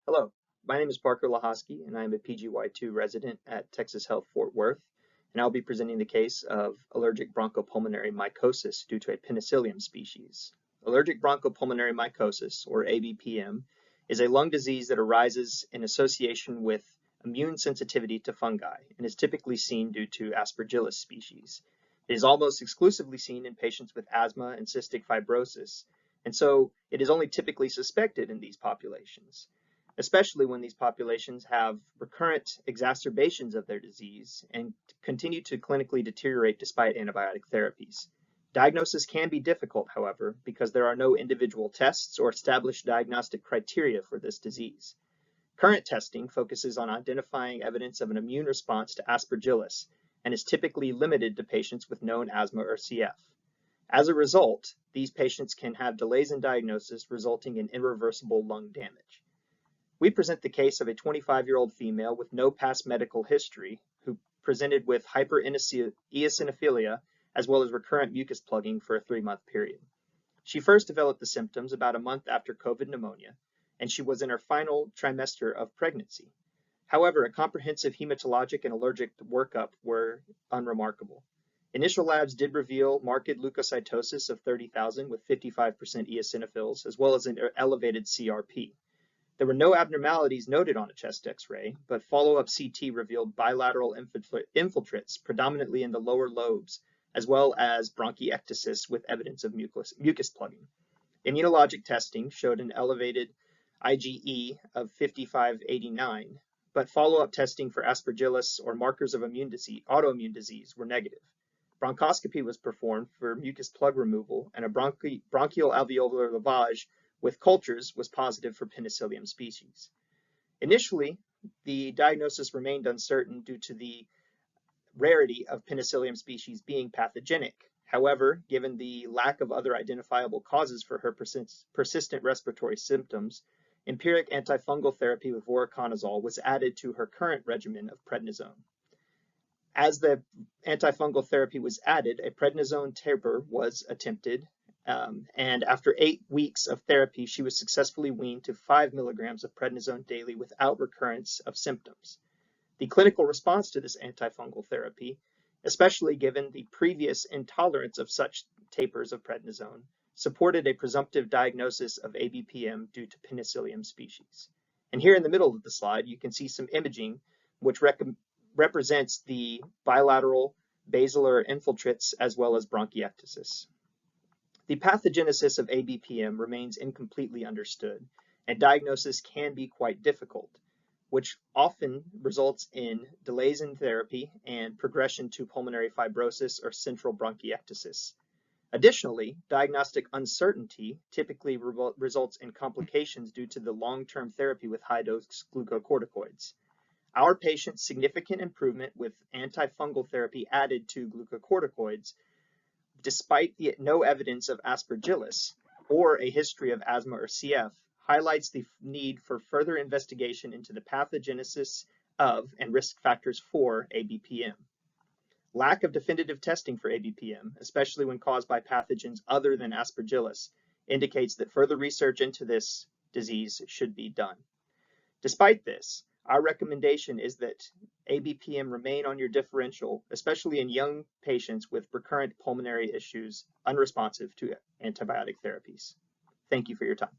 Hello, my name is Parker Lahosky, and I am a PGY2 resident at Texas Health Fort Worth, and I'll be presenting the case of allergic bronchopulmonary mycosis due to a penicillium species. Allergic bronchopulmonary mycosis, or ABPM, is a lung disease that arises in association with immune sensitivity to fungi and is typically seen due to Aspergillus species. It is almost exclusively seen in patients with asthma and cystic fibrosis, and so it is only typically suspected in these populations, especially when these populations have recurrent exacerbations of their disease and continue to clinically deteriorate despite antibiotic therapies. Diagnosis can be difficult, however, because there are no individual tests or established diagnostic criteria for this disease. Current testing focuses on identifying evidence of an immune response to Aspergillus and is typically limited to patients with known asthma or CF. As a result, these patients can have delays in diagnosis resulting in irreversible lung damage. We present the case of a 25-year-old female with no past medical history who presented with hypereosinophilia as well as recurrent mucus plugging for a 3-month period. She first developed the symptoms about a month after COVID pneumonia, and she was in her final trimester of pregnancy. However, a comprehensive hematologic and allergic workup were unremarkable. Initial labs did reveal marked leukocytosis of 30,000 with 55% eosinophils, as well as an elevated CRP. There were no abnormalities noted on a chest X-ray, but follow-up CT revealed bilateral infiltrates, predominantly in the lower lobes, as well as bronchiectasis with evidence of mucus plugging. Immunologic testing showed an elevated IgE of 5589, but follow-up testing for Aspergillus or markers of autoimmune disease were negative. Bronchoscopy was performed for mucus plug removal, and a bronchial alveolar lavage with cultures was positive for penicillium species. Initially, the diagnosis remained uncertain due to the rarity of penicillium species being pathogenic. However, given the lack of other identifiable causes for her persistent respiratory symptoms, empiric antifungal therapy with voriconazole was added to her current regimen of prednisone. As the antifungal therapy was added, a prednisone taper was attempted, and after 8 weeks of therapy, she was successfully weaned to 5 milligrams of prednisone daily without recurrence of symptoms. The clinical response to this antifungal therapy, especially given the previous intolerance of such tapers of prednisone, supported a presumptive diagnosis of ABPM due to penicillium species. And here in the middle of the slide, you can see some imaging which represents the bilateral basilar infiltrates as well as bronchiectasis. The pathogenesis of ABPM remains incompletely understood, and diagnosis can be quite difficult, which often results in delays in therapy and progression to pulmonary fibrosis or central bronchiectasis. Additionally, diagnostic uncertainty typically results in complications due to the long-term therapy with high-dose glucocorticoids. Our patient's significant improvement with antifungal therapy added to glucocorticoids, despite no evidence of Aspergillus or a history of asthma or CF, highlights the need for further investigation into the pathogenesis of and risk factors for ABPM. Lack of definitive testing for ABPM, especially when caused by pathogens other than Aspergillus, indicates that further research into this disease should be done. Despite this, our recommendation is that ABPM remain on your differential, especially in young patients with recurrent pulmonary issues unresponsive to antibiotic therapies. Thank you for your time.